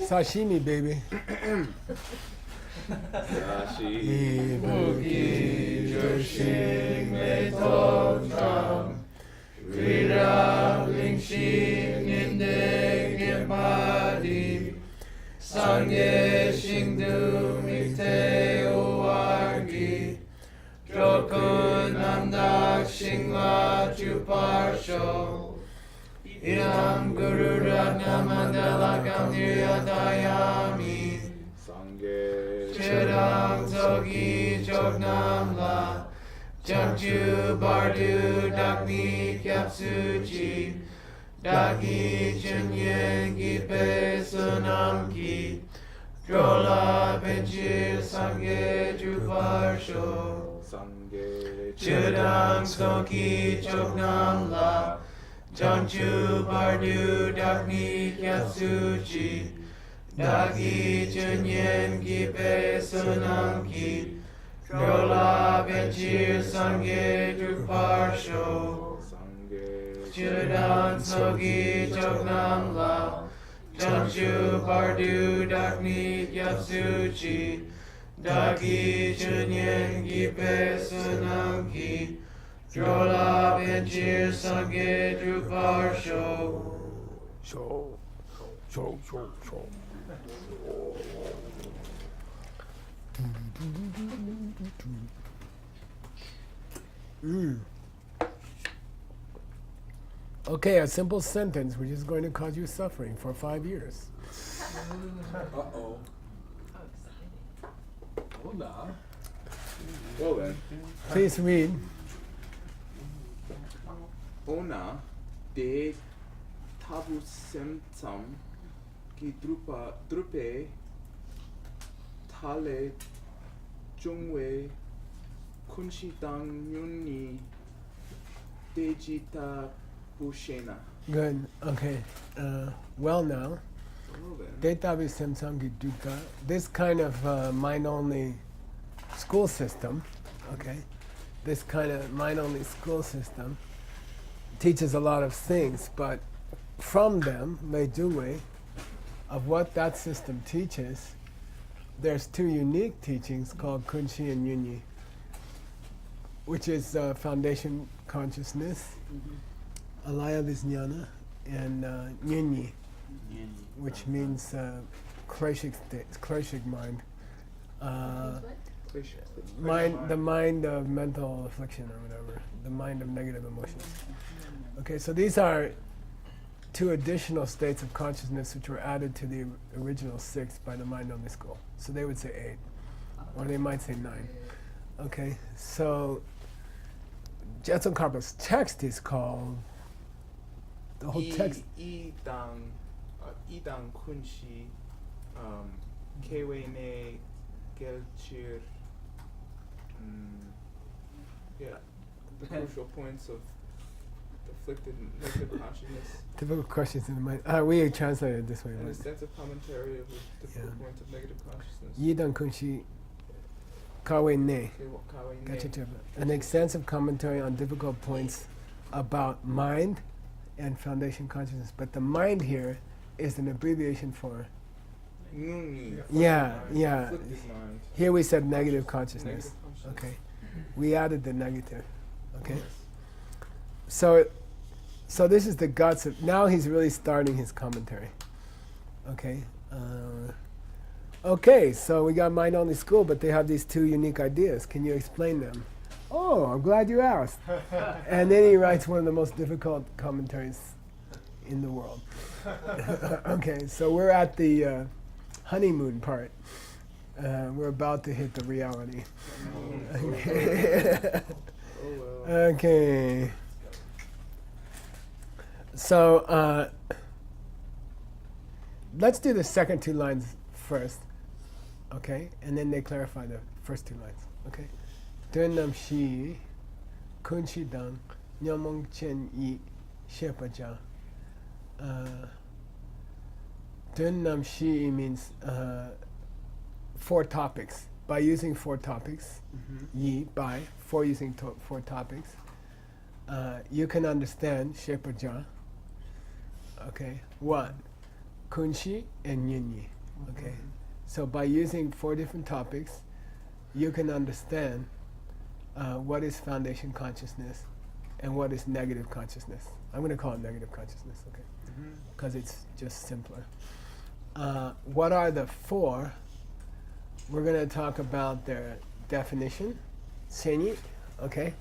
Sashimi, baby. Ibuki Joshing Metotram Rira Lingshing Ninde Gimadi Sangye Shingdu Mikte Uwargi Jokun Namdak Shingla Chuparsho Idam Guru Ratna Mandala Kamniyadayami Chidam Togi Chognam La Jamju Bardu Dakni Kyapsuchi Dagi Chenyen Gipe Sunamki Drola Benjir Sangye Juparsho Chidam Togi Chognam La Jamju Bardu Dakni Kyapsuchi Dagi Chunyen Gipe Sunamki Drola Benjir Sangye Druparsho Chudan Sogi Chognam La Jamshu Bardu Dakni Gyapsuchi Dagi Chunyen Gipe Sunamki Drola Benjir Sangye Druparsho Okay, a simple sentence which is going to cause you suffering for 5 years. Uh-oh. Hola. Well then. Please read. Ona de tabu semtam ki drupe tale jungwe kunshitang nyunni dejita bushena. Good. Okay. Well now. Detabi Samsangi Duka. This kind of mind-only school system, okay, this kind of mind-only school system teaches a lot of things, but from them, Meidungwe, of what that system teaches, there's two unique teachings called Kunshi and Yunyi, which is foundation consciousness, Alaya Vijnana, and Yunyi, which means kleshik mind. The mind of mental affliction or whatever, the mind of negative emotions. Okay, so these are two additional states of consciousness which were added to the original 6 by the mind-only school. So they would say 8, or they might say 9. Okay, so Jetson Karpa's text is called, the whole text. Idang kunshi kewene gelchir. The crucial points of afflicted negative consciousness. Difficult questions in the mind. We translated it this way. An extensive commentary of the difficult points of negative consciousness. Yidan kunshi kawe ne. An extensive commentary on difficult points about mind and foundation consciousness. But the mind here is an abbreviation for yeah. Here we said negative consciousness. Okay. We added the negative. Okay. So this is the guts of, now he's really starting his commentary. Okay. Okay, so we got mind only school, but they have these two unique ideas. Can you explain them? Oh, I'm glad you asked. And then he writes one of the most difficult commentaries in the world. Okay, so we're at the honeymoon part. We're about to hit the reality. Okay. Okay. So let's do the second 2 lines first. Okay, and then they clarify the first 2 lines. Okay. Dönam shi kunshi dang nyamong chen yi shepaja. Dönam shi means 4 topics. By using 4 topics, yi by for using 4 topics, you can understand shepaja. Okay, 1, kunshi and yunyi. Okay, so by using 4 different topics, you can understand what is foundation consciousness and what is negative consciousness. I'm going to call it negative consciousness, okay, because it's just simpler. What are the 4? We're going to talk about their definition, senyi, okay?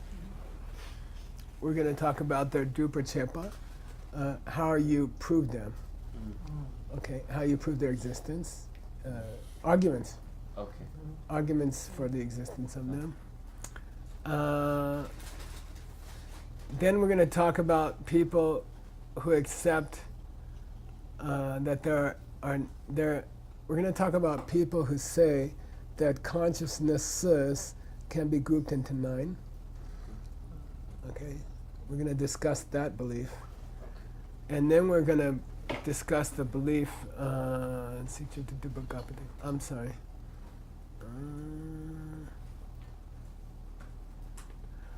We're going to talk about their dupa chepa, how you prove them, okay? How you prove their existence, arguments. Okay. Arguments for the existence of them. Then we're going to talk about people who accept that there are. We're going to talk about people who say that consciousnesses can be grouped into 9. Okay, we're going to discuss that belief, and then we're going to discuss the belief. I'm sorry.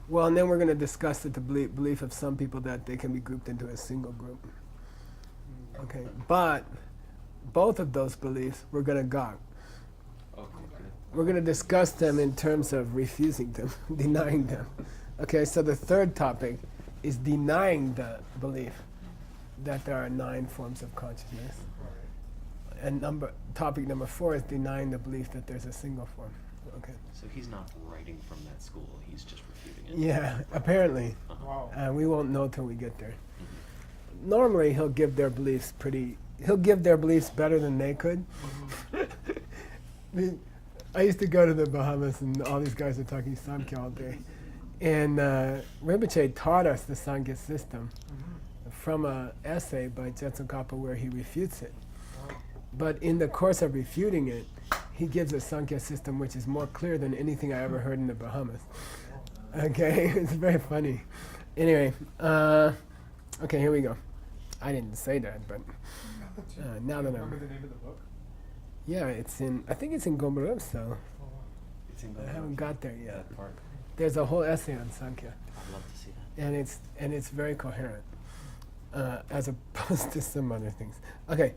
Well, and then we're going to discuss the belief of some people that they can be grouped into a single group. Okay, but both of those beliefs we're going to gog. Okay, good. We're going to discuss them in terms of refusing them, denying them. Okay, so the third topic is denying the belief that there are 9 forms of consciousness. And topic number 4 is denying the belief that there's a single form. Okay. So he's not writing from that school, he's just refuting it. Yeah, apparently. Wow. We won't know till we get there. Normally he'll give their beliefs better than they could. I used to go to the Bahamas and all these guys are talking Samkhya all day. And Rinpoche taught us the Sankhya system from an essay by Jetsukapa where he refutes it. But in the course of refuting it, he gives a Sankhya system which is more clear than anything I ever heard in the Bahamas. Okay, it's very funny. Anyway, okay, here we go. I didn't say that, but now that Remember the name of the book? yeah, I think it's in Gombarov, so It's in I haven't got there yet. that part. There's a whole essay on Sankhya, I'd love to see that. and it's very coherent, as opposed to some other things. Okay,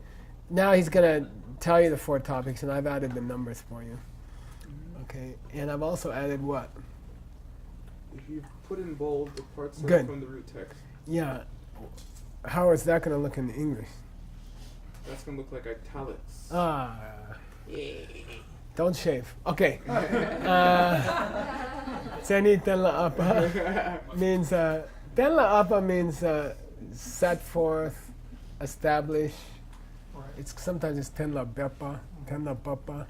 now he's gonna tell you the 4 topics, and I've added the numbers for you. Okay, and I've also added what? If you put in bold the parts that Good. are from the root text, Yeah, how is that gonna look in English? that's going to look like italics. Don't shave. Okay. Seni tenla apa means tenla apa means set forth, establish. Sometimes it's tenla bepa, tenla papa.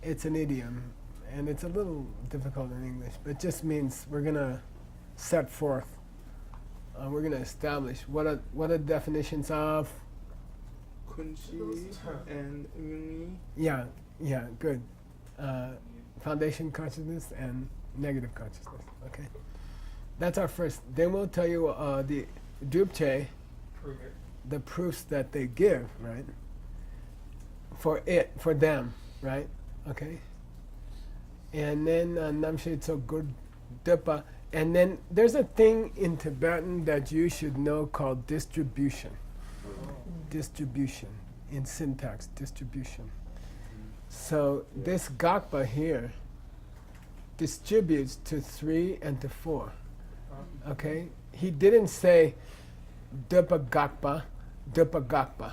It's an idiom, and it's a little difficult in English, but it just means we're gonna set forth. We're gonna establish what are definitions of. Kunchi and Muni. Yeah, good. Foundation consciousness and negative consciousness. Okay, that's our first. Then we'll tell you the Drupche, Prove it. the proofs that they give, right? For them, right? Okay. And then Namshe Tsogur Dupa. And then there's a thing in Tibetan that you should know called distribution. Distribution in syntax, distribution. So this Gakpa here distributes to 3 and to 4. Okay? He didn't say Dupa Gakpa, Dupa Gakpa.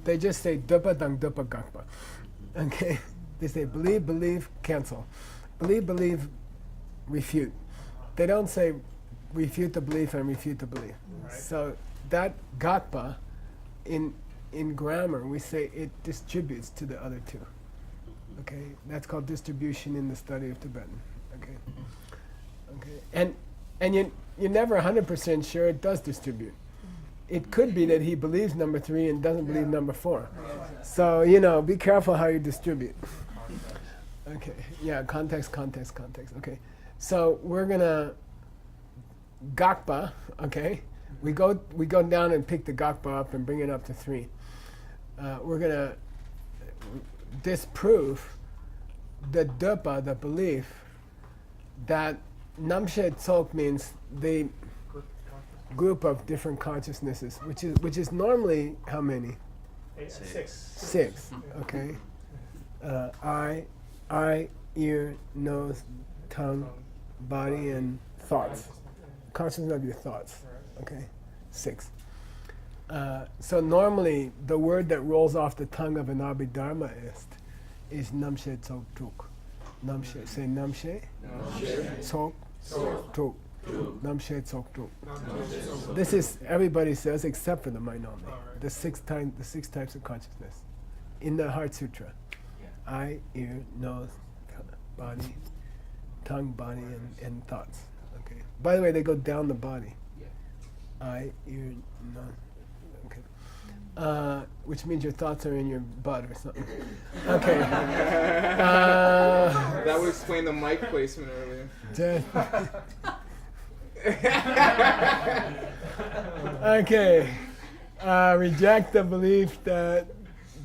They just say Dupa Dang Dupa Gakpa. Okay? They say believe, cancel. Believe, refute. They don't say refute the belief and refute the belief. Right. So that Gakpa, in grammar, we say it distributes to the other 2. Okay, that's called distribution in the study of Tibetan. Okay, and you're never 100% sure it does distribute. It could be that he believes number 3 and doesn't believe number 4. So be careful how you distribute. Okay, yeah, context. Okay, so we're gonna Gakpa. Okay. We go down and pick the Gakpa up and bring it up to 3. We're going to disprove the Dupa, the belief, that Namshe Tsok means the group of different consciousnesses, which is normally how many? Six. 6. Okay. Eye, ear, nose, tongue, body, and thoughts. Consciousness of your thoughts. Okay. 6. So normally the word that rolls off the tongue of an Abhidharmaist is Namshe Tsok Tuk. Namshe. Say Namshe. Tsok Tuk. Namshe Tsok Tuk. This is, everybody says except for the mind only. The six types of consciousness in the Heart Sutra. Eye, ear, nose, body, tongue, body, and thoughts. Okay. By the way, they go down the body. Eye, ear, nose. Okay. Which means your thoughts are in your butt or something. Okay. That would explain the mic placement earlier. Okay. Reject the belief that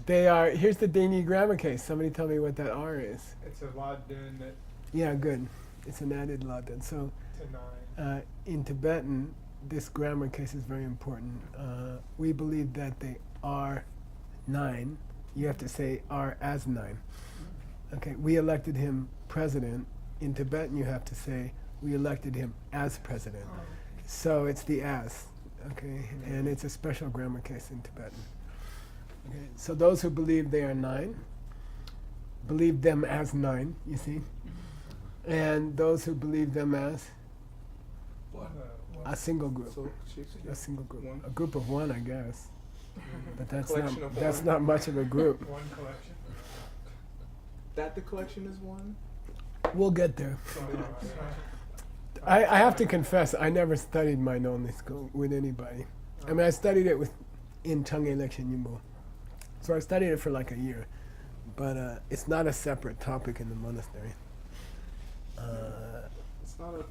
they are. Here's the Dini grammar case. Somebody tell me what that R is. It's a ladun that Yeah, good. It's an added ladun. So to 9. in Tibetan, this grammar case is very important. We believe that they are 9. You have to say are as 9. Okay, we elected him president. In Tibetan, you have to say we elected him as president. So it's the as, okay, and it's a special grammar case in Tibetan. Okay, so those who believe they are 9, believe them as 9, you see, and those who believe them as a single group. So, A single group. One. A group of 1, I guess. But Collection of that's one. not much of a group. One collection. That the collection is 1? We'll get there. I have to confess, I never studied mind only school with anybody. I mean, I studied it in Chang'e Lekshen Yimbo. So I studied it for like a year. But it's not a separate topic in the monastery. It's not a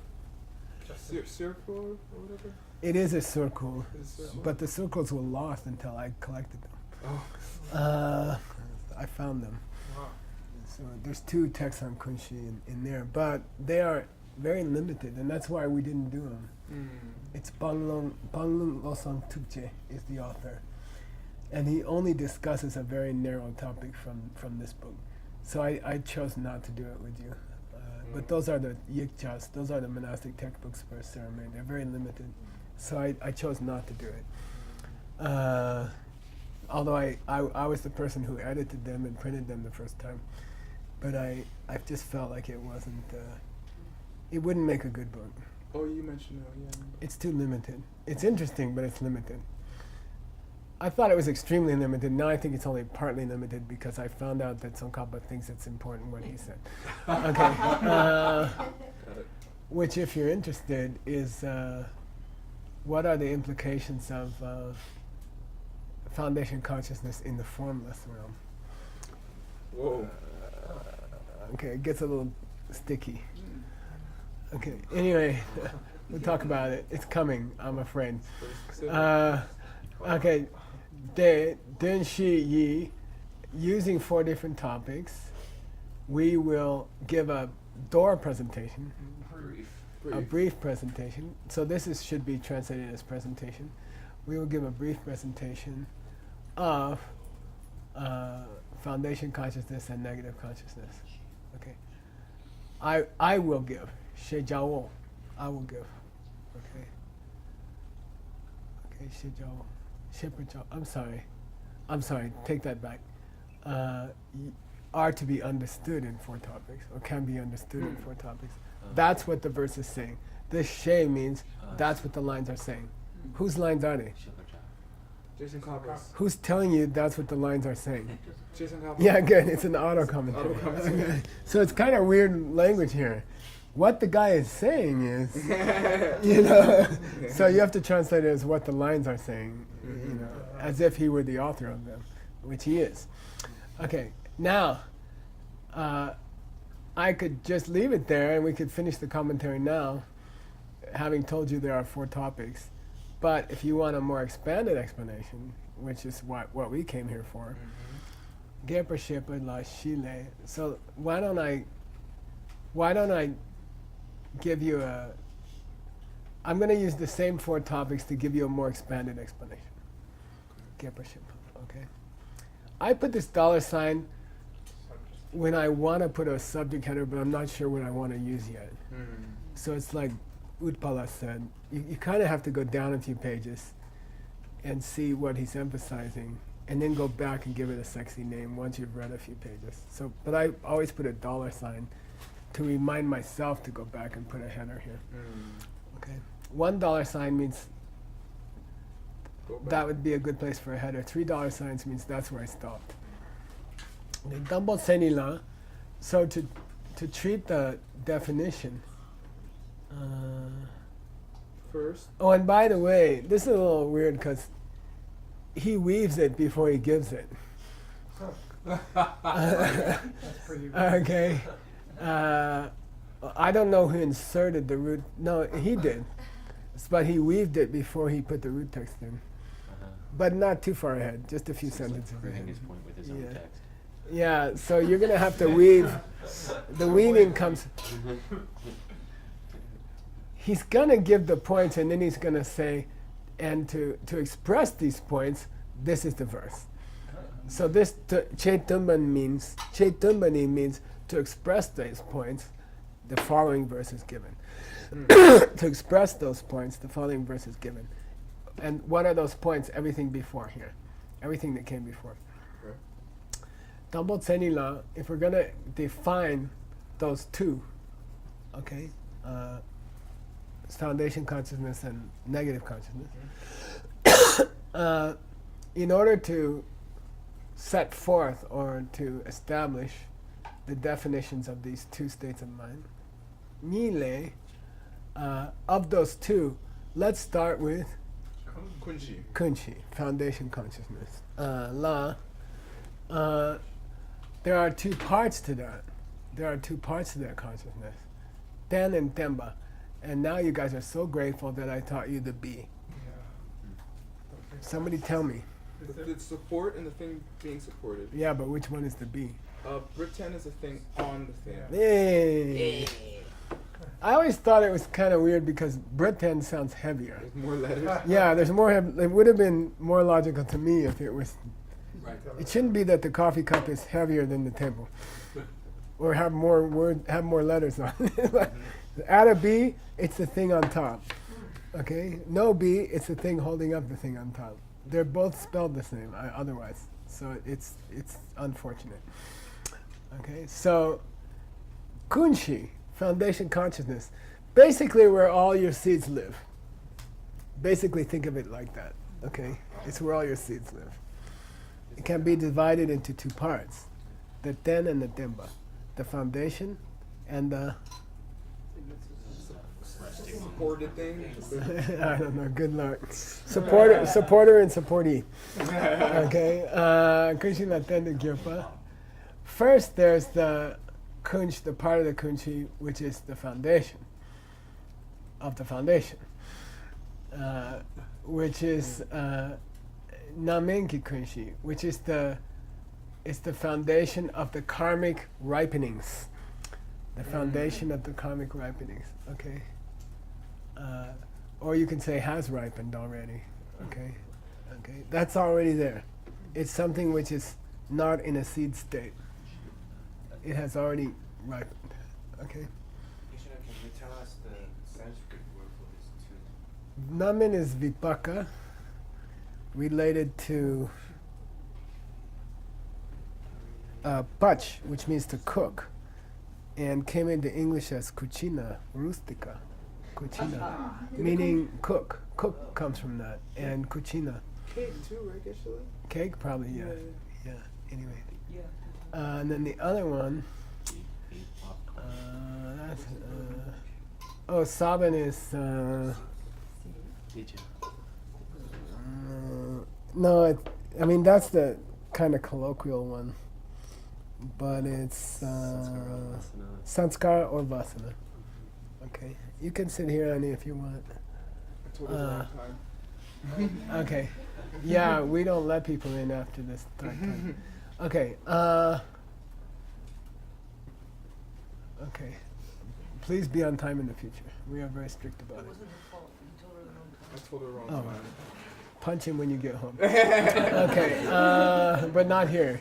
circle or whatever? It is a circle, It's a circle? but the circles were lost until I collected them. Oh. I found them. Wow. So there's 2 texts on Kunshi in there, but they are very limited, and that's why we didn't do them. It's Banglung Losang Tukche is the author, and he only discusses a very narrow topic from this book. So I chose not to do it with you. But those are the yikchas, those are the monastic textbooks for ceremony. They're very limited. So I chose not to do it. Although I was the person who edited them and printed them the first time. But I just felt like it wasn't, it wouldn't make a good book. Oh, you mentioned it, yeah. It's too limited. It's interesting, but it's limited. I thought it was extremely limited. Now I think it's only partly limited because I found out that Tsongkhapa thinks it's important what he said. Okay. Which, if you're interested, is what are the implications of foundation consciousness in the formless realm? Whoa. Okay, it gets a little sticky. Okay, anyway, we'll talk about it. It's coming, I'm afraid. Okay, Den Shi Yi, using 4 different topics, we will give a door presentation, a brief presentation. So this should be translated as presentation. We will give a brief presentation of foundation consciousness and negative consciousness. Okay, I will give. She Jiao, I will give. Okay. Okay, She Jiao. I'm sorry, take that back. Are to be understood in 4 topics, or can be understood in 4 topics. That's what the verse is saying. This she means that's what the lines are saying. Whose lines are they? Jason Kappas. Who's telling you that's what the lines are saying? Jason Kappas. Yeah, good, it's an auto commentary. Okay. So it's kind of weird language here. What the guy is saying is, you know, so you have to translate it as what the lines are saying, you know, as if he were the author of them, which he is. Okay, now, I could just leave it there and we could finish the commentary now, having told you there are 4 topics. But if you want a more expanded explanation, which is what we came here for, Gepa Shepa La Shile. So why don't I give you I'm going to use the same 4 topics to give you a more expanded explanation. Gepa Shepa, okay? I put this dollar sign when I want to put a subject header, but I'm not sure what I want to use yet. So it's like Utpala said, you kind of have to go down a few pages and see what he's emphasizing, and then go back and give it a sexy name once you've read a few pages. So, but I always put a dollar sign to remind myself to go back and put a header here. Okay, $1 sign means that would be a good place for a header. $3 signs means that's where I stopped. Okay, Dumbo Senila. So to treat the definition. First. Oh, and by the way, this is a little weird because he weaves it before he gives it. That's pretty weird. Okay. I don't know who inserted the root. No, he did. But he weaved it before he put the root text in. But not too far ahead, just a few sentences Proving ahead. his point with his own Yeah. text. Yeah, so you're going to have to weave. The weaving comes. He's going to give the points, and then he's going to say, and to express these points, this is the verse. So this Chetumbani means to express these points, the following verse is given. To express those points, the following verse is given. And what are those points? Everything before here. Everything that came before. Tambot Senila, if we're going to define those two, okay, foundation consciousness and negative consciousness, in order to set forth or to establish the definitions of these two states of mind, Nile, of those two, let's start with Kunshi, foundation consciousness. There are two parts to that. There are two parts to that consciousness, Ten and Temba. And now you guys are so grateful that I taught you the B. Somebody tell me. The support and the thing being supported. Yeah, but which one is the B? Britain is a thing on the thing. Yay! I always thought it was kind of weird because Britain sounds heavier. There's more letters. Yeah, there's more. It would have been more logical to me if it was. It shouldn't be that the coffee cup is heavier than the table, or have more letters on it. Add a B, it's the thing on top. Okay, no B, it's the thing holding up the thing on top. They're both spelled the same otherwise, so it's unfortunate. Okay, so Kunshi, foundation consciousness, basically where all your seeds live. Basically think of it like that. Okay, it's where all your seeds live. It can be divided into two parts: the Ten and the Temba, the foundation and the. Supported thing. I don't know. Good luck. Supporter and supportee. Okay. Kunshi Latenda Gyurpa. First, there's the kunch, the part of the kunchi which is the foundation of the foundation, which is Namenki kunshi, which is the foundation of the karmic ripenings. The foundation of the karmic ripenings. Okay. Or you can say has ripened already. Okay. Okay. That's already there. It's something which is not in a seed state. It has already ripened. Okay. Can you tell us the Sanskrit word for this too? Naman is vipaka, related to pach, which means to cook, and came into English as cucina rustica. Cucina, meaning cook. Cook comes from that, and cucina. Cake too, right, Geshe-la? Cake, probably, yeah. Yeah, anyway. Yeah. And then the other one, Saban is, no, I mean, that's the kind of colloquial one, but it's sanskara or vasana. Okay, you can sit here, Annie, if you want. I told you the wrong time. Okay, yeah, we don't let people in after this time. Okay, okay. Please be on time in the future. We are very strict about it. I told her the wrong Oh. time. punch him when you get home. Okay, but not here.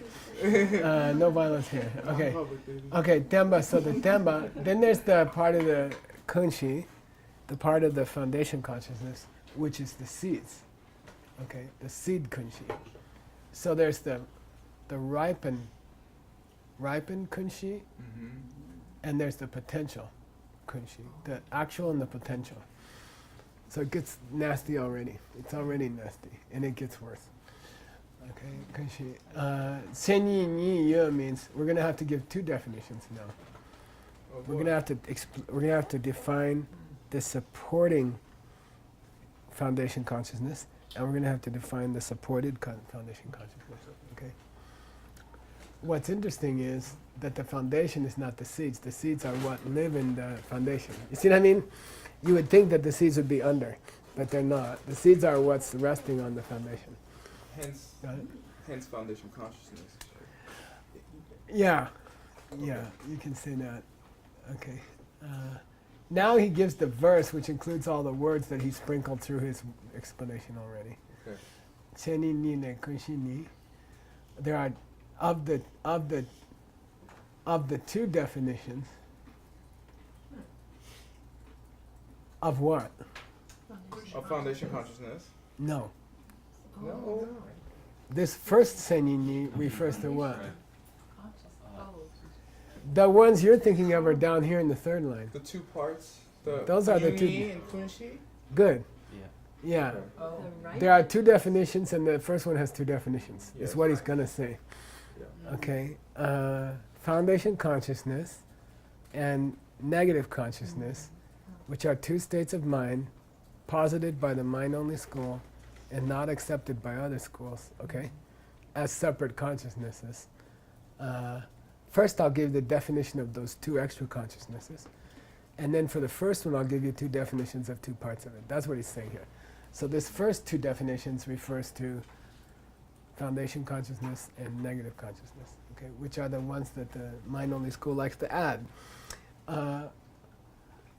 No violence here. Okay. Okay, tenba. So the tenba. Then there's the part of the kunshi, the part of the foundation consciousness, which is the seeds. Okay, the seed kunshi. So there's the ripened kunshi, and there's the potential kunshi, the actual and the potential. So it gets nasty already. It's already nasty, and it gets worse. Okay, kunshi. Senyi ni ye means we're gonna have to give two definitions now. Oh, We're gonna have to define the supporting foundation consciousness, and we're gonna have to define the supported foundation consciousness. Okay. What's interesting is that the foundation is not the seeds. The seeds are what live in the foundation. You see what I mean? You would think that the seeds would be under, but they're not. The seeds are what's resting on the foundation. Hence foundation consciousness. Yeah, you can say that. Okay. Now he gives the verse, which includes all the words that he sprinkled through his explanation already. Okay. Cheni ni ne kunshi ni. There are of the two definitions. Of what? Of foundation consciousness. No. No. This first senyi ni refers to what? The ones you're thinking of are down here in the third line. The two parts. The Those are the two. Yuni and kunshi. Good. Yeah. Yeah. Oh. There are two definitions, and the first one has two definitions. Yes. Is what he's going to say. Yeah. Okay. Foundation consciousness and negative consciousness, which are two states of mind posited by the mind-only school and not accepted by other schools, okay, as separate consciousnesses. First, I'll give the definition of those two extra consciousnesses. And then for the first one, I'll give you two definitions of two parts of it. That's what he's saying here. So this first two definitions refers to foundation consciousness and negative consciousness, okay, which are the ones that the mind-only school likes to add.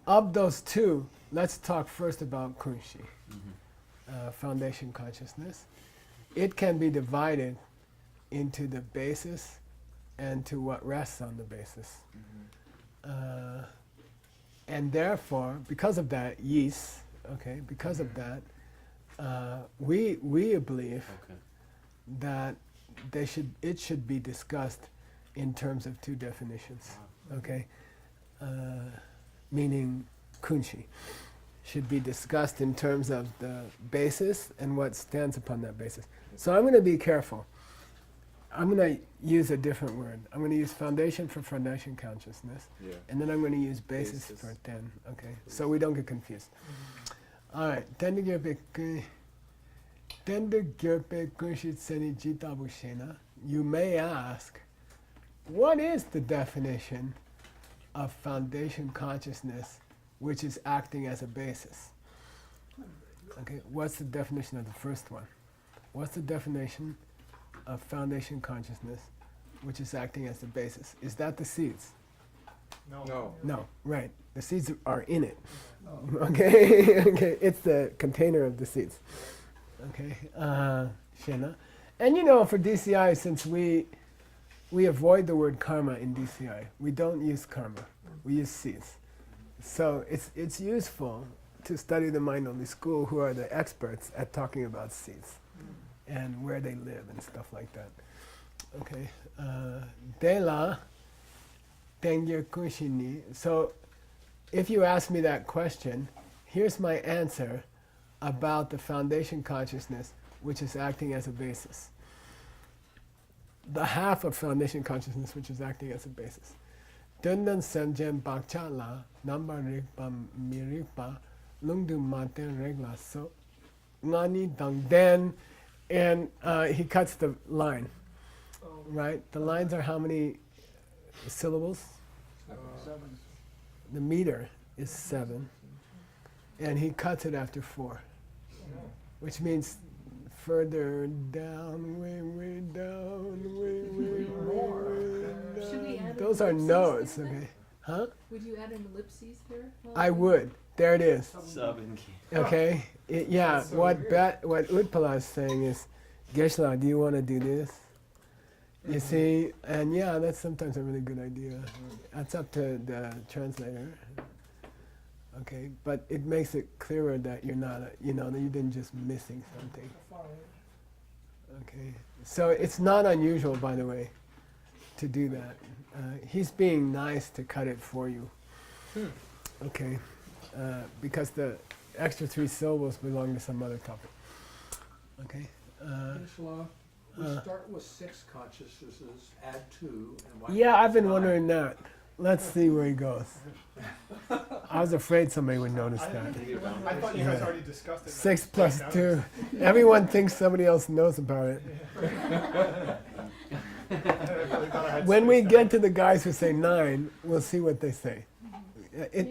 Of those two, let's talk first about kunshi, foundation consciousness. It can be divided into the basis and to what rests on the basis. And therefore, because of that, because of that, we believe that it should be discussed in terms of two definitions, okay? Meaning kunshi should be discussed in terms of the basis and what stands upon that basis. So I'm going to be careful. I'm going to use a different word. I'm going to use foundation for foundation consciousness, and then I'm going to use basis for ten, okay? So we don't get confused. All right. You may ask, what is the definition of foundation consciousness which is acting as a basis? Okay, what's the definition of the first one? What's the definition of foundation consciousness which is acting as the basis? Is that the seeds? No. No, right. The seeds are in it. Okay, okay. It's the container of the seeds. Okay, Shena. And you know, for DCI, since we avoid the word karma in DCI, we don't use karma. We use seeds. So it's useful to study the mind-only school, who are the experts at talking about seeds and where they live and stuff like that. Okay. Dela Tengye Kunshini. So if you ask me that question, here's my answer about the foundation consciousness which is acting as a basis. The half of foundation consciousness which is acting as a basis. Dundan Sanjem Bakchala, Namba Rikpa Mirikpa, Lungdu Maten Regla So Ngani Dang Den, and he cuts the line. Right? The lines are how many syllables? 7. The meter is 7. And he cuts it after 4. Which means further down, way down, way Should we down. add Those are ellipses notes, there? okay? Huh? Would you add an ellipses there? I would, There it is. Sub and key. Okay. Yeah. That's so What weird. what Utpala is saying is, Geshe-la, do you want to do this? You see, and yeah, that's sometimes a really good idea. That's up to the translator. Okay, but it makes it clearer that you're not, that you didn't just missing something. Okay, so it's not unusual, by the way, to do that. He's being nice to cut it for you. Okay, because the extra 3 syllables belong to some other topic. Okay. Geshe-la, we start with 6 consciousnesses, add 2, and why? Yeah, I've been wondering that. Let's see where he goes. I was afraid somebody would notice that. I thought you guys already discussed it. 6 plus 2. Everyone thinks somebody else knows about it. When we get to the guys who say 9, we'll see what they say.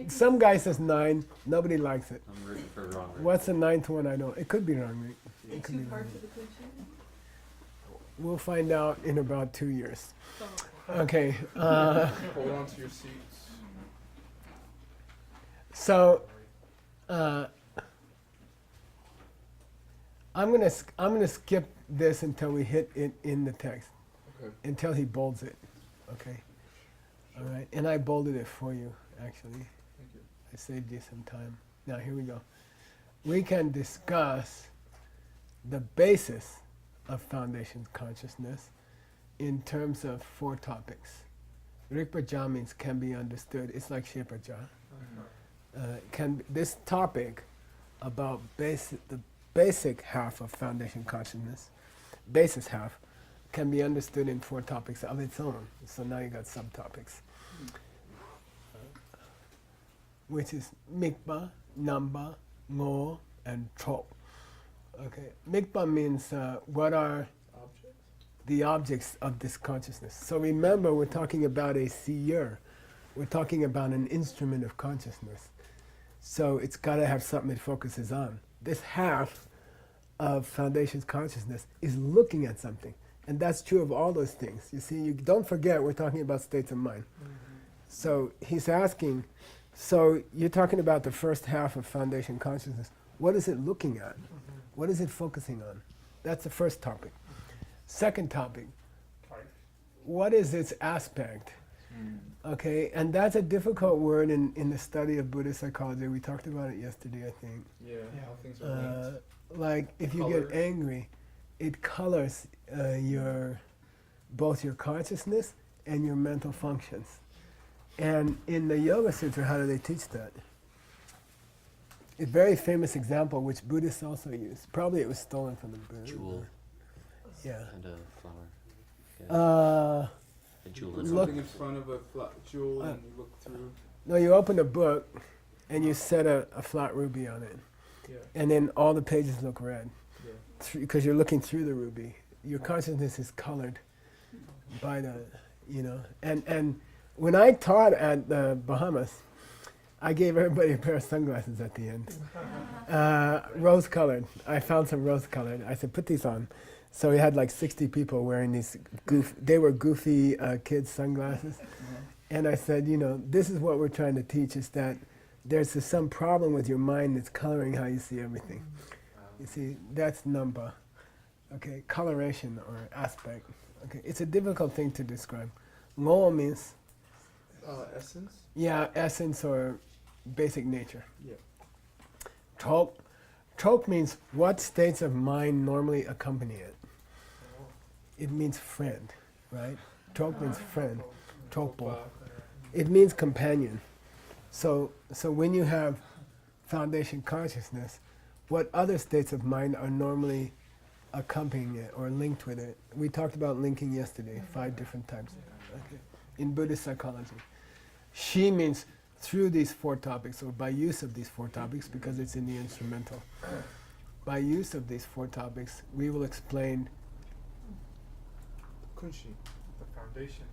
Some guy says 9, nobody likes it. I'm rooting for wrong. What's the 9th one? I don't. It could be wrong, right? It could be wrong. We'll find out in about 2 years. Okay. Hold on to your seats. So, I'm gonna skip this until we hit it in the text, Okay. until he bolds it. Okay. All right. And I bolded it for you, actually. Thank you. I saved you some time. Now here we go. We can discuss the basis of foundation consciousness in terms of 4 topics. Rikpa Ja means can be understood. It's like Shepa Ja. This topic about the basic half of foundation consciousness, basis half, can be understood in 4 topics of its own. So now you got subtopics, which is Mikpa, Namba, Ngo, and Chok. Okay, Mikpa means what are Object? the objects of this consciousness. So remember, we're talking about a seer. We're talking about an instrument of consciousness. So it's got to have something it focuses on. This half of foundation's consciousness is looking at something. And that's true of all those things. You see, you don't forget we're talking about states of mind. So he's asking, so you're talking about the first half of foundation consciousness. What is it looking at? What is it focusing on? That's the first topic. Second topic, what is its aspect? Okay, and that's a difficult word in the study of Buddhist psychology. We talked about it yesterday, I think. Yeah, how things are linked. Like if you Color. get angry, it colors both your consciousness and your mental functions. And in the Yoga Sutra, how do they teach that? A very famous example, which Buddhists also use. Probably it was stolen from the Buddha. Jewel Yeah. and a flower. Yeah. A jewel Put and look- something in front of a flat jewel and you look through. No, you open a book and you set a flat ruby on it. Yeah. And then all the pages look red. Yeah. Because you're looking through the ruby. Your consciousness is colored by the, and when I taught at the Bahamas, I gave everybody a pair of sunglasses at the end. Rose-colored. I found some rose-colored. I said, put these on. So we had like 60 people wearing these goofy kids' sunglasses. And I said, this is what we're trying to teach, is that there's some problem with your mind that's coloring how you see everything. You see, that's Namba. Okay, coloration or aspect. Okay, it's a difficult thing to describe. Ngo means, Essence? yeah, essence or basic nature. Yeah. Chok means what states of mind normally accompany it. It means friend, right? Chok means friend. Chokpo. It means companion. So when you have foundation consciousness, what other states of mind are normally accompanying it or linked with it? We talked about linking yesterday, 5 different types. Okay. In Buddhist psychology. Shi means through these 4 topics, or by use of these 4 topics, because it's in the instrumental. By use of these 4 topics, we will explain Kunshi, the foundation.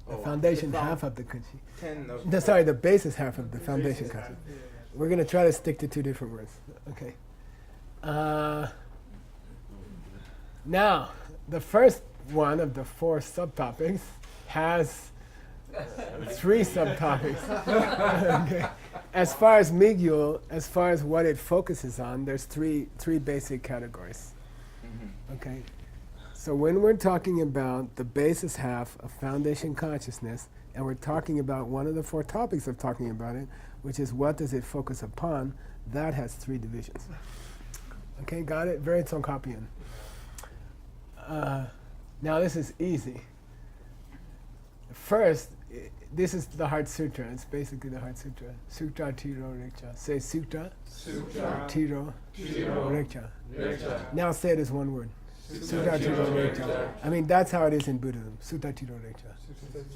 the foundation half of the kunshi. 10 of The basis half of the foundation basis half. kunshi. We're going to try to stick to 2 different words. Okay. Now, the first one of the 4 subtopics has 3 subtopics. Okay. as far as Migul, as far as what it focuses on, there's three basic categories. Okay? So when we're talking about the basis half of foundation consciousness, and we're talking about one of the four topics of talking about it, which is what does it focus upon, that has three divisions. Okay, got it? Very Tsongkapian. Now this is easy. First, this is the Heart Sutra. It's basically the Heart Sutra. Sutra Tiro Riksha. Say Sutra. Sutra. Tiro Tiro. Riksha. Riksha. Now say it as one word. Sutra Tiro Riksha. I mean, that's how it is in Buddhism. Sutra Tiro Riksha.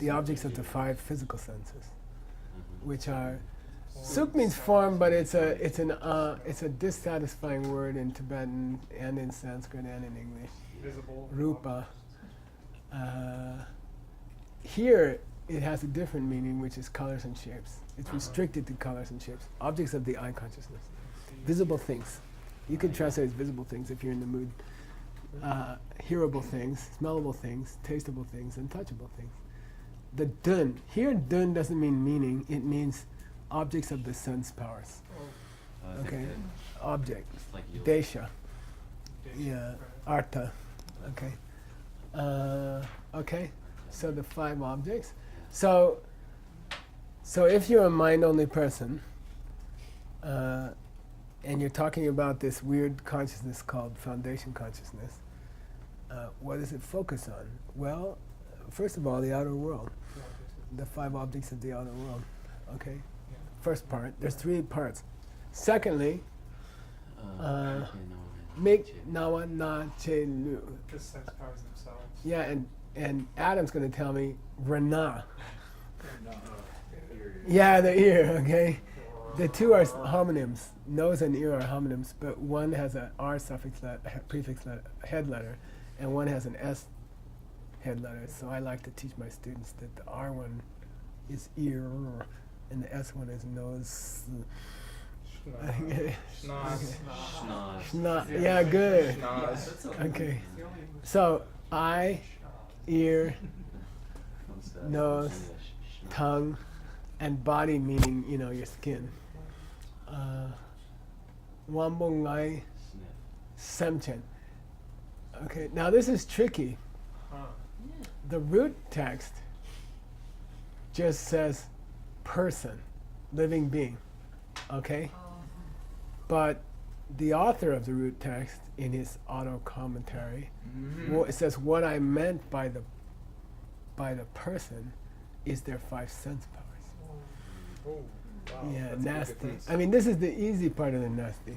The objects of the five physical senses, which are Suk means form, but it's a dissatisfying word in Tibetan and in Sanskrit and in English. Visible. Rupa. Here it has a different meaning, which is colors and shapes. It's restricted to colors and shapes. Objects of the eye consciousness. Visible things. You can translate as visible things if you're in the mood. Hearable things, smellable things, tasteable things, and touchable things. The dun. Here dun doesn't mean meaning, it means objects of the sense powers. Okay? Object. It's like you'll- Desha. Yeah. Artha. Okay. Okay. So the five objects. So if you're a mind-only person, and you're talking about this weird consciousness called foundation consciousness, what does it focus on? Well, first of all, the outer world. The five objects of the outer world. Okay? First part. There's three parts. Secondly, make nawa na che lu. The sense powers themselves. Yeah, and Adam's going to tell me Rana. Yeah, the ear, okay? The two are homonyms. Nose and ear are homonyms, but one has an R suffix prefix head letter, and one has an S head letter. So I like to teach my students that the R one is ear, and the S one is nose. Schnoz. Schnoz. Yeah, good. Schnoz. Okay. So eye, ear, nose, tongue, and body, meaning your skin. Wambongai Semchen. Okay, now this is tricky. The root text just says person, living being. Okay? But the author of the root text, in his auto commentary, it says what I meant by the person is their five sense powers. Oh, wow. Yeah, That's a big nasty. difference. I mean, this is the easy part of the nasty.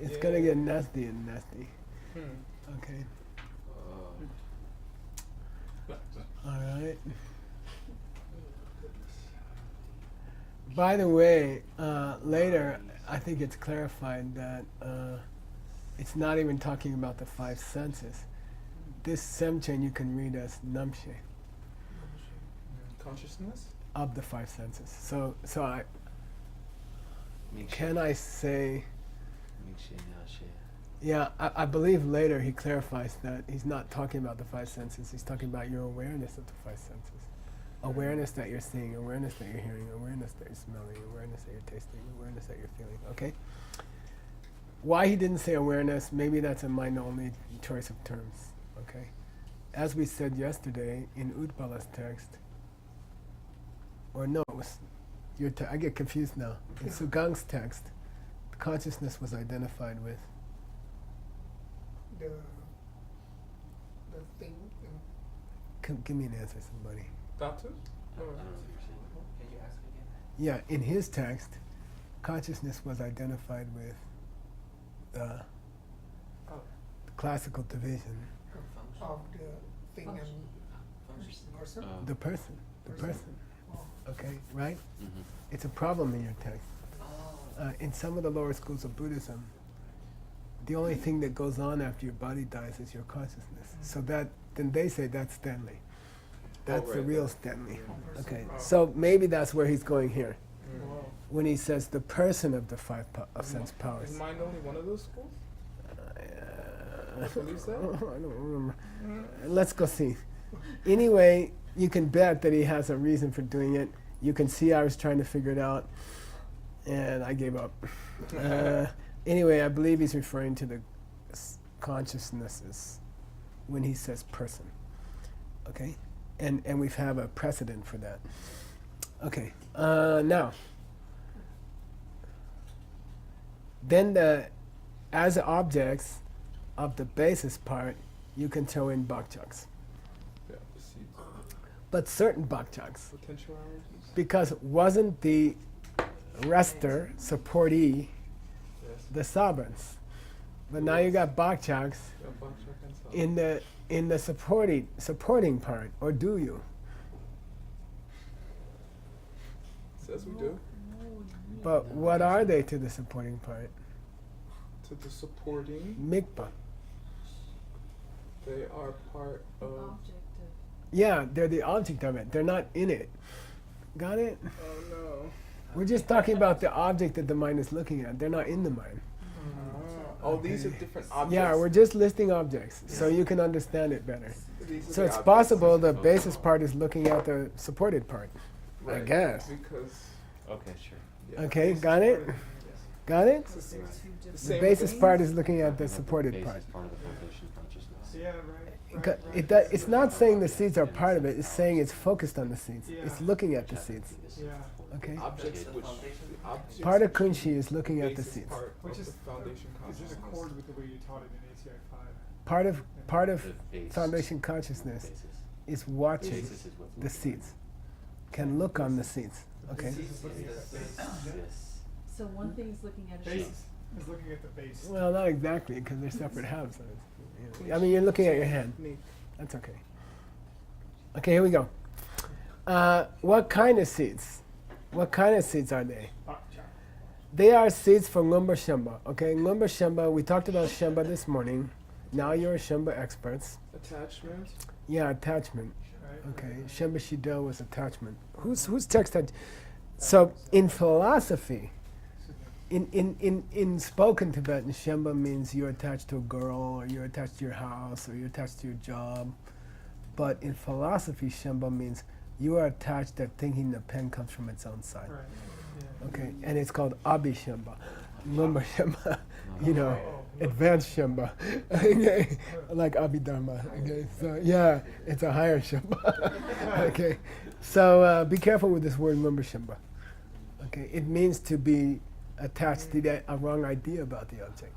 It's gonna get nasty and nasty. Okay. All right. By the way, later I think it's clarified that it's not even talking about the five senses. This semchen you can read as namshe, Consciousness? of the five senses. So I Make can I say, sure now share. yeah, I believe later he clarifies that he's not talking about the five senses. He's talking about your awareness of the five senses. Awareness that you're seeing, awareness that you're hearing, awareness that you're smelling, awareness that you're tasting, awareness that you're feeling. Okay? Why he didn't say awareness, maybe that's a mind-only choice of terms. Okay? As we said yesterday in Utpala's text, or no, it was I get confused now. In Sugang's text, consciousness was identified with the thing. give me an answer, somebody. Datu? I don't know what you're saying. Can you ask again? Yeah, in his text, consciousness was identified with the classical division, Of the thing and person. the person, okay, right? Mhm. It's a problem in your text. In some of the lower schools of Buddhism, the only thing that goes on after your body dies is your consciousness. So then they say that's Stanley. That's the real Stanley. Okay, so maybe that's where he's going here. Wow. When he says the person of the five of sense powers. Is mind only one of those schools? I believe so? I don't remember. Let's go see. Anyway, you can bet that he has a reason for doing it. You can see I was trying to figure it out. and I gave up. Anyway, I believe he's referring to the consciousnesses when he says person. Okay, and we have a precedent for that. Okay, now. Then as objects of the basis part, you can throw in bakchaks. Yeah, the seeds. But certain bakchaks. Potentialities. Because wasn't the rester, supportee, Yes. the sovereigns? But now you got bakchaks Yeah, Bakchak and Sal. in the supporting part, or do you? Says we do. But what are they to the supporting part? To the supporting, Mikpa. they are part of. Yeah, they're the object of it. They're not in it. Got it? Oh no. We're just talking about the object that the mind is looking at. They're not in the mind. Oh, these are different objects. Yeah, we're just listing objects so you can understand it better. These are So the it's objects. possible the basis part is looking at the supported part. Right, guess. Because. Okay, sure. Yeah, Okay, basis got it? part- Got it? It's the same. The The same basis thing? part is looking at the Basis supported part. part of the foundation consciousness. Yeah, right. It's not saying the seeds are part of it. It's saying it's focused on the seeds. It's Yeah. looking at the seeds. Yeah. Okay. Objects which. The objects Part of kunshi is looking at the basis seeds. part Which of is the foundation Is consciousness. in accord with the way you taught it in ACI 5. Part of The base. foundation consciousness Basis. is watching Basis is what's the looking seeds. Can look on the seeds. Okay. Yes. So one thing is looking at a Base shape. is looking at the base. Well, not exactly, because they're separate halves. I mean, you're looking at your hand. Me. That's okay. Okay, here we go. What kind of seeds? What kind of seeds are they? Bakcha. They are seeds for Ngumba Shemba. Okay, Ngumba Shemba, we talked about Shemba this morning. Now you're Shemba experts. Attachment. Yeah, attachment. Right? Okay, Shemba Shidel was attachment. Whose text had? So in philosophy, in spoken Tibetan, Shemba means you're attached to a girl, or you're attached to your house, or you're attached to your job. But in philosophy, Shemba means you are attached that thinking the pen comes from its own side. Right. Yeah. Okay, and it's called Abhishamba. Lumbar Shemba, you know, advanced Shemba. Okay, like Abhidharma. Okay, so yeah, it's a higher Shemba. Okay, so be careful with this word Lumbar Shemba. Okay, it means to be attached to a wrong idea about the object.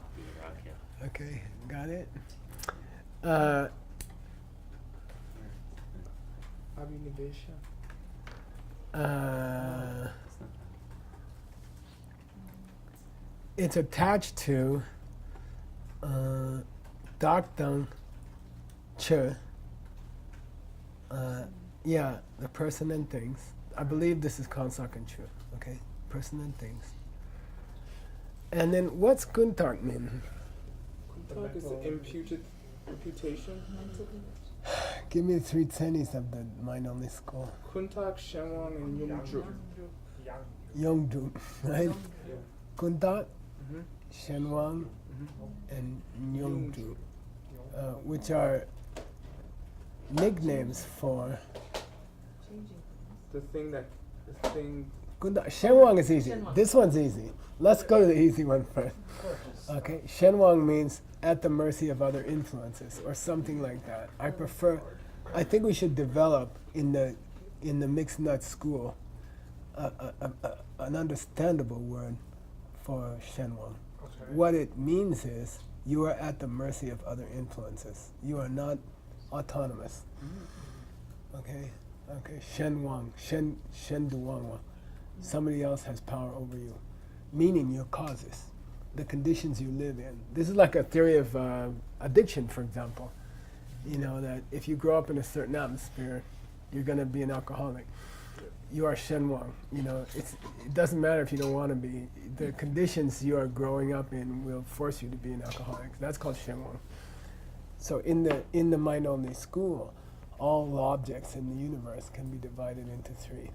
Okay, got it? Abhinivesha. It's attached to Dakdang Che. Yeah, the person and things. I believe this is Kansak and Chu. Okay, person and things. And then what's Kuntak mean? Kuntak is the imputation. Give me 3 tennies of the mind only school. Kuntak, Shenwang, and Yumdru. Yongdu, right? Yeah. Kuntak, Mhm. Shenwang, Mhm. and Yongdu, which are nicknames for The thing. Kuntak. Shenwang is easy. Shenwang. This one's easy. Let's go to the easy one first. Okay, Shenwang means at the mercy of other influences or something like that. I think we should develop in the mixed nut school an understandable word for Shenwang. Okay. What it means is you are at the mercy of other influences. You are not autonomous. Okay? Okay. Shenwang. Shenduwangwa. Somebody else has power over you. Meaning your causes, the conditions you live in. This is like a theory of addiction, for example. You know, that if you grow up in a certain atmosphere, you're going to be an alcoholic. You are Shenwang. You know, it doesn't matter if you don't want to be. The conditions you are growing up in will force you to be an alcoholic. That's called Shenwang. So in the mind-only school, all objects in the universe can be divided into 3.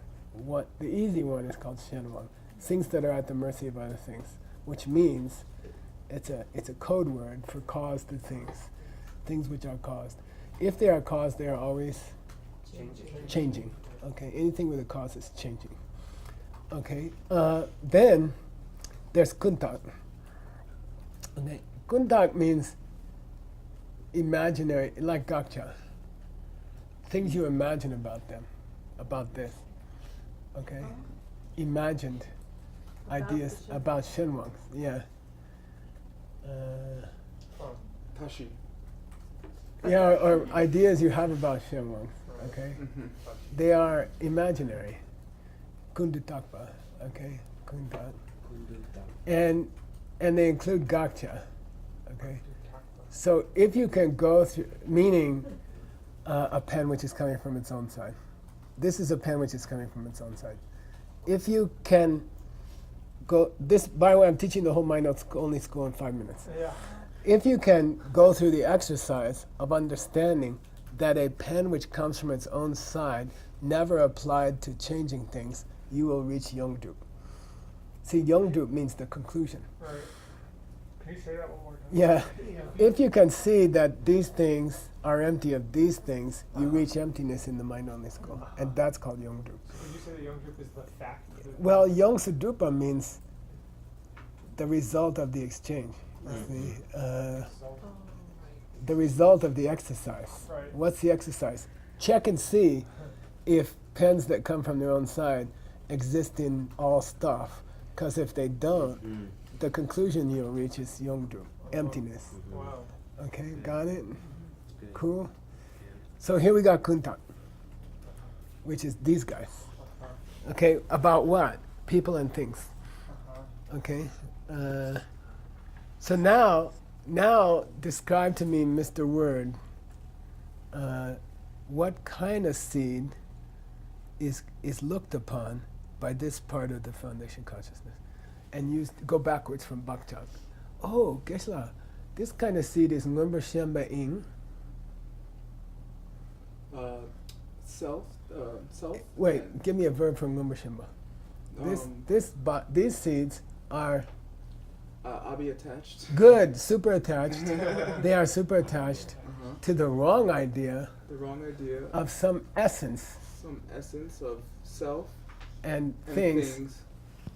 The easy one is called Shenwang. Things that are at the mercy of other things, which means it's a code word for caused things which are caused. If they are caused, they are always changing. Okay, anything with a cause is changing. Okay, then there's kuntak. Okay, kuntak means imaginary, like gakcha. Things you imagine about them, about this. Okay, imagined About ideas the shinwang. about shinwangs. Yeah. Tashi. Yeah, or ideas you have about shinwangs. Okay, they are imaginary. Kundutakpa. Okay, kundak. And they include gakcha. Okay. So if you can go through, meaning a pen which is coming from its own side. This is a pen which is coming from its own side. If you can go, this, by the way, I'm teaching the whole Mind Notes only school in 5 minutes. Yeah. If you can go through the exercise of understanding that a pen which comes from its own side never applied to changing things, you will reach Yongdup. See, Yongdup means the conclusion. Right. Can you say that one more time? Yeah. If you can see that these things are empty of these things, you reach emptiness in the mind only school. And that's called Yongdup. So would you say that young group is the fact? Well, Yongsudupa means the result of the exchange. You see? The result of the exercise. Right. What's the exercise? Check and see if pens that come from their own side exist in all stuff. Because if they don't, the conclusion you'll reach is Yongdu, emptiness. Wow. Okay, got it? Cool? So here we got Kuntak, which is these guys. Okay, about what? People and things. Okay? So now describe to me, Mr. Word, what kind of seed is looked upon by this part of the foundation consciousness, and go backwards from Bakchak. Oh, Gesla, this kind of seed is Ngumber Shemba Ing. Self. Wait, and, give me a verb from Ngumber Shemba. These seeds are Abi attached. good, super attached. They are super attached to the wrong idea The wrong idea. of some essence Some essence of self and and things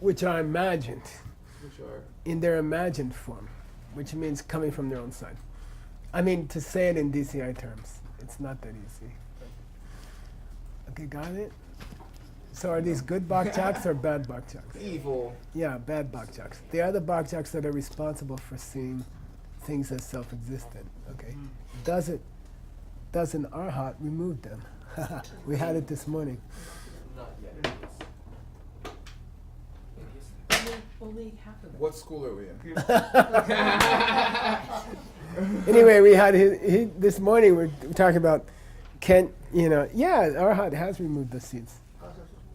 which are imagined which are in their imagined form, which means coming from their own side. I mean, to say it in DCI terms, it's not that easy. Okay, got it? So are these good bakchaks or bad bakchaks? evil. Yeah, bad bakchaks. They are the bakchaks that are responsible for seeing things as self-existent. Okay, doesn't Arhat remove them? We had it this morning. Only half of it. What school are we in? Anyway, we had this morning. We're talking about Arhat has removed the seeds.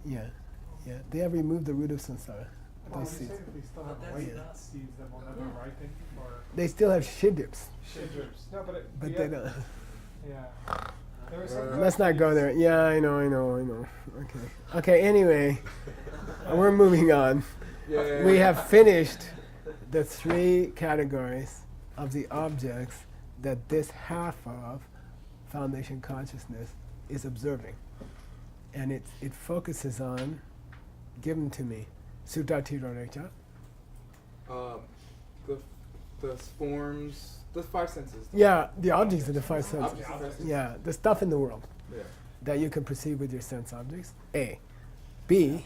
Yeah, they have removed the root of samsara. Well, Those you seeds. say that they still have But white that's- seeds that will never ripen or They still have shiddips, shidrips. No, but but they don't. Yeah. There was some Let's not go there. Yeah, I know. Okay. Anyway, we're moving on. Yeah. We have finished the 3 categories of the objects that this half of foundation consciousness is observing. And it focuses on, give them to me, Sutati Rorecha. The forms, the 5 senses. Yeah, the objects of the 5 senses. Objects of 5 senses. Yeah, the stuff in the world Yeah. that you can perceive with your sense objects. A. B.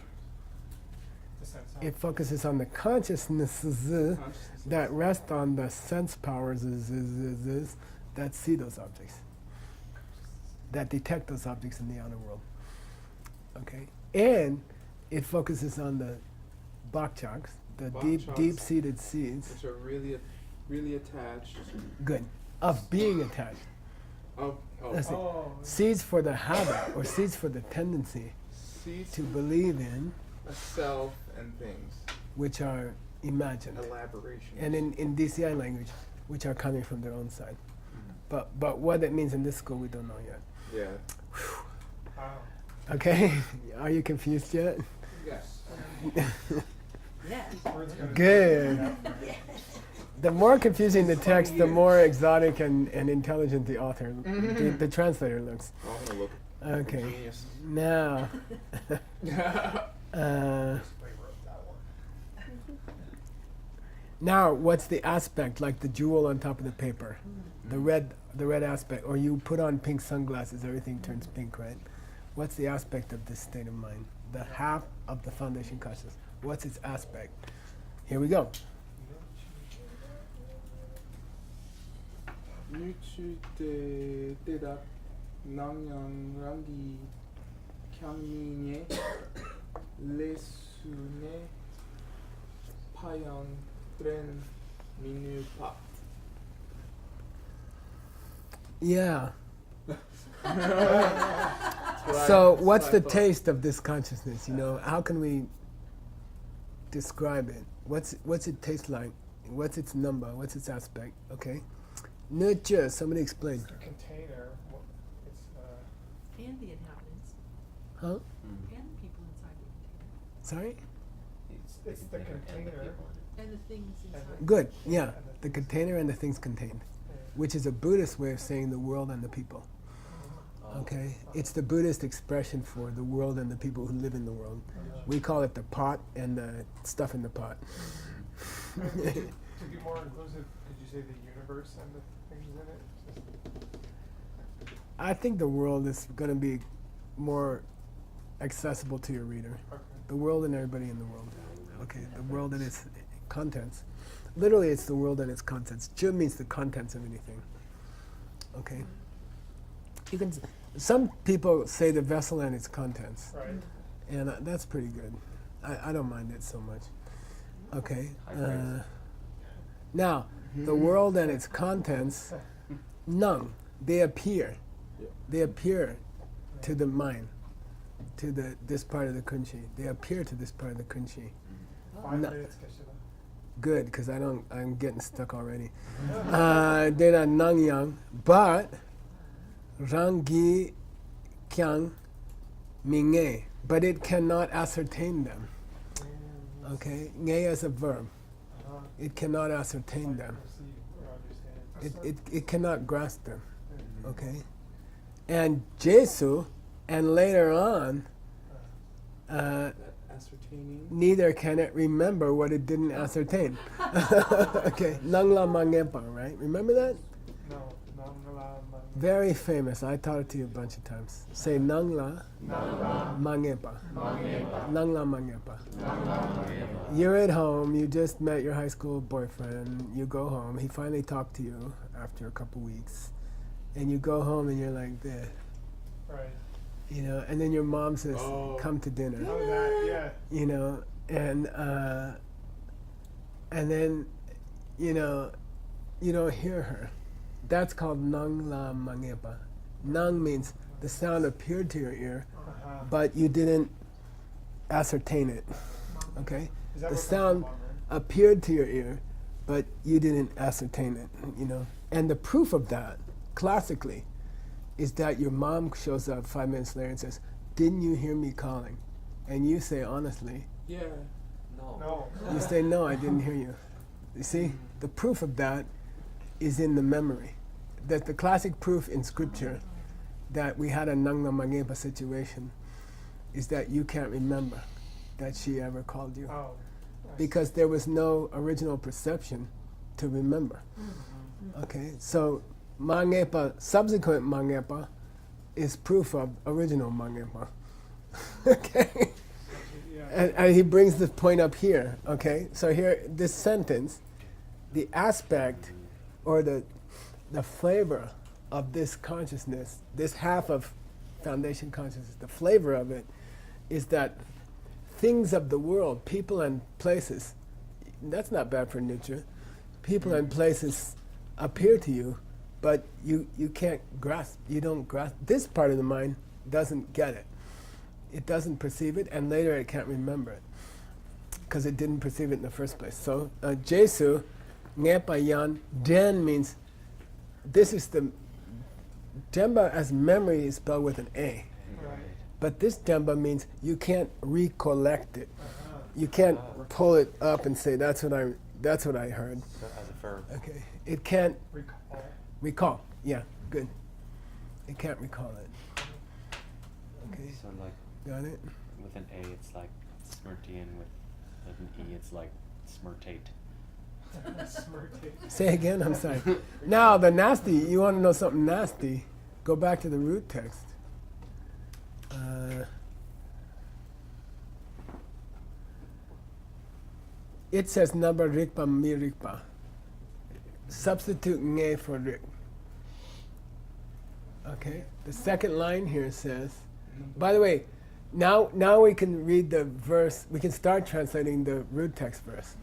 the sense of It focuses on the consciousnesses Consciousness. that rest on the sense powers that see those objects, that detect those objects in the outer world. Okay, and it focuses on the bakchaks, the Bakchaks. deep-seated seeds. Which are really attached. Good, of being attached. That's it. Oh, Seeds for the habit or seeds for the tendency Seeds to believe in, a self and things. which are imagined. Elaboration. And in DCI language, which are coming from their own side. But what it means in this school, we don't know yet. Yeah. wow. Okay, are you confused yet? Yes. Yes. Words gotta- Good. The more confusing the text, the more exotic and intelligent the author, the translator looks. Oh, I'm gonna look. Okay, Genius. now, Now, what's the aspect, like the jewel on top of the paper? The red aspect, or you put on pink sunglasses, everything turns pink, right? What's the aspect of this state of mind? The half of the foundation consciousness. What's its aspect? Here we go. 유출 때다 낭양랑기 향민의 레순의 파양 트렌 민유파. Yeah. So, what's the taste of this consciousness? You know, how can we describe it? What's it taste like? What's its number? What's its aspect? Okay. Nurture. Somebody explain. It's a container. It's And the inhabitants, Huh? Mm. and the people inside the container, Sorry. It's the container. and the things inside. Good. Yeah. The container and the things contained, which is a Buddhist way of saying the world and the people. Okay. It's the Buddhist expression for the world and the people who live in the world. We call it the pot and the stuff in the pot. To be more inclusive, could you say the universe and the things in it? I think the world is going to be more accessible to your reader. Okay. The world and everybody in the world. Okay, the world and its contents. Literally, it's the world and its contents. Ju means the contents of anything. Okay. You can. Some people say the vessel and its contents, Right. and that's pretty good. I don't mind it so much. Okay. High praise. Now, the world and its contents, nung, they appear. They appear to the mind, to this part of the kunchi. They appear to this part of the kunchi. 5 No. minutes, Keshila. Good, because I'm getting stuck already. They're not nang yang, but rangi kyang minge, but it cannot ascertain them. Okay, nge as a verb. Uh-huh. It cannot ascertain them. Perceive or understand. It cannot grasp them. Okay, and Jesu, and later on, ascertaining. neither can it remember what it didn't ascertain. Okay, nangla mangepa, right? Remember that? No, nangla man. Very famous. I taught it to you a bunch of times. Say nangla mangepa. Nangla mangepa. You're at home. You just met your high school boyfriend. You go home. He finally talked to you after a couple weeks, and you go home and you're like this, Right. you know. And then your mom says, Oh. "Come to dinner." Oh, that, yeah. You know, and then, you know, you don't hear her. That's called nang la mangepa. Nang means the sound appeared to your ear, Uh-huh. but you didn't ascertain it. Okay, Is that the what sound comes from appeared to your ear, but you didn't ascertain it. You know, and the proof of that, classically, is that your mom shows up 5 minutes later and says, "Didn't you hear me calling?" And you say honestly, Yeah. No. you say, "No, I didn't hear you." You see, the proof of that is in the memory. That the classic proof in scripture that we had a Nangla Mangepa situation is that you can't remember that she ever called you. Oh. I Because there was no original perception to remember. Mm-hmm. Okay, so Mangepa, subsequent Mangepa, is proof of original Mangepa. Okay? see. Yeah. And he brings the point up here, okay? So here, this sentence, the aspect or the flavor of this consciousness, this half of foundation consciousness, the flavor of it is that things of the world, people and places, that's not bad for Nietzsche. People and places appear to you, but you can't grasp, you don't grasp. This part of the mind doesn't get it. It doesn't perceive it, and later it can't remember it because it didn't perceive it in the first place. So, Jesu, Ngepa Yan, Den means, this is the, Demba as memory is spelled with an A. Right. But this Demba means you can't recollect it. Uh-huh. You can't pull it up and say, that's what I heard. So as a verb. Okay. It can't Recall. recall. Yeah, good. It can't recall it. Okay, So like got it? with an A, it's like Smrti, and with an E, it's like Smrtate. Smirking. Say again, I'm sorry. Now, the nasty, you want to know something nasty, go back to the root text. It says naba rikpa mi rikpa. Substitute nge for rik. Okay? The second line here says, by the way, now we can read the verse, we can start translating the root text verse.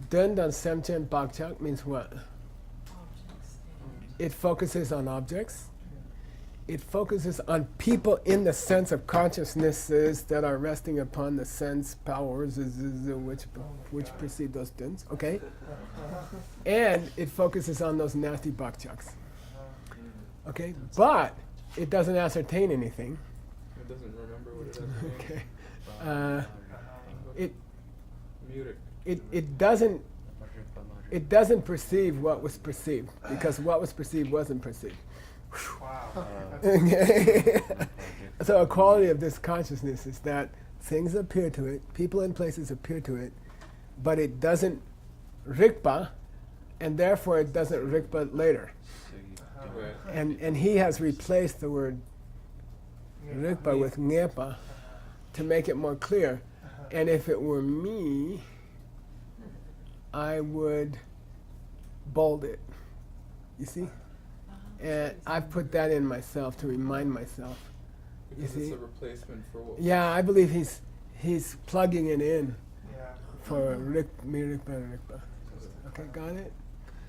Dun dan semchen bakchak means what? Objects It focuses on objects. It focuses on people in the sense of consciousnesses that are resting upon the sense powers which perceive those duns. Okay? And it focuses on those nasty bakchaks. Okay? But it doesn't ascertain anything. It doesn't remember what it is. Okay? It Mutic. it doesn't perceive what was perceived because what was perceived wasn't perceived. Wow. Okay. So a quality of this consciousness is that things appear to it, people and places appear to it, but it doesn't rikpa, and therefore it doesn't rikpa later. So you Right. And he has replaced the word rikpa with ngepa to make it more clear. And if it were me, I would bold it. You see? And I've put that in myself to remind myself. Because You it's see? a replacement for what? Yeah, I believe he's plugging it in Yeah. for mi rikpa rikpa. Okay, got it?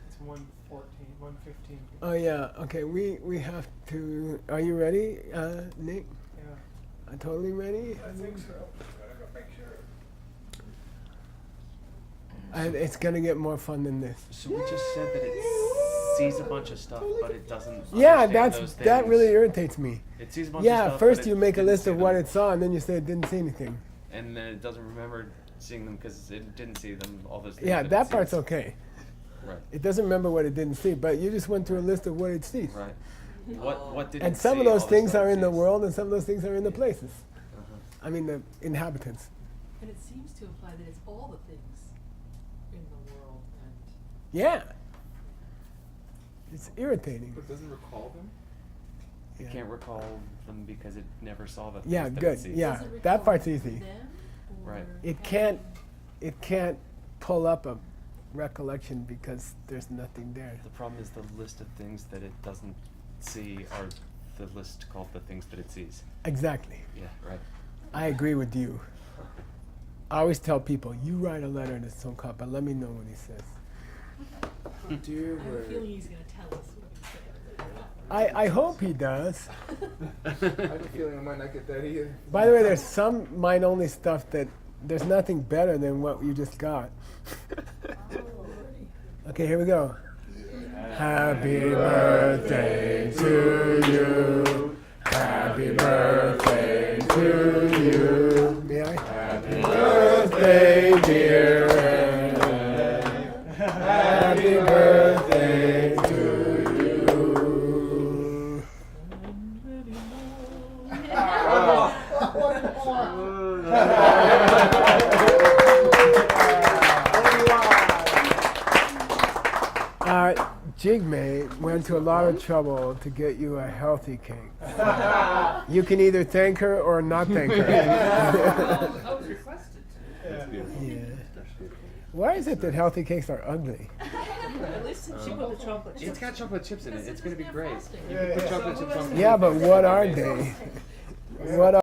It's 114, 115. Oh yeah, okay, we have to, are you ready, Nick? Yeah. Totally ready? I think so. Gotta go make sure. And it's gonna get more fun than this. So we just said that it sees a bunch of stuff, but it doesn't. Yeah, understand those that things. really irritates me. It sees a bunch of Yeah, stuff. first but you it make a didn't list see of what them, it saw, and then you say it didn't see anything. and then it doesn't remember seeing them because it didn't see them. All those things. Yeah, it that sees. part's okay. Right. It doesn't remember what it didn't see, but you just went through a list of what it sees. Right. What did And it some of see, those all things stuff are it in the sees? world, and some of those things are in the places. Uh-huh. I mean, the inhabitants. And it seems to imply that it's all the things in the world and Yeah. It's irritating. But it doesn't recall them? It Yeah. can't recall them because it never saw the. Yeah, things that good. It sees. Yeah, does it that recall part's easy. them or Right. It can't pull up a recollection because there's nothing there. The problem is the list of things that it doesn't see are the list called the things that it sees. Exactly. Yeah. Right. I agree with you. I always tell people, you write a letter to Tsongkhapa, let me know what he says. Dear I have a Word. feeling he's gonna tell us what he said. I hope he does. I have a feeling I might not get that either. By the way, there's some mind-only stuff that there's nothing better than what you just got. Okay, here we go. Happy birthday to you. Happy birthday to you. May I? Happy birthday, dear Anne. Happy birthday to you. Jigme went to a lot of trouble to get you a healthy cake. You can either thank her or not thank her. I was requested to. That's beautiful. Yeah. Why is it that healthy cakes are ugly? At least she put the chocolate chips. It's got chocolate chips in it. It's gonna be Doesn't have great. frosting. You can put chocolate chips on. Yeah, but what are they? What are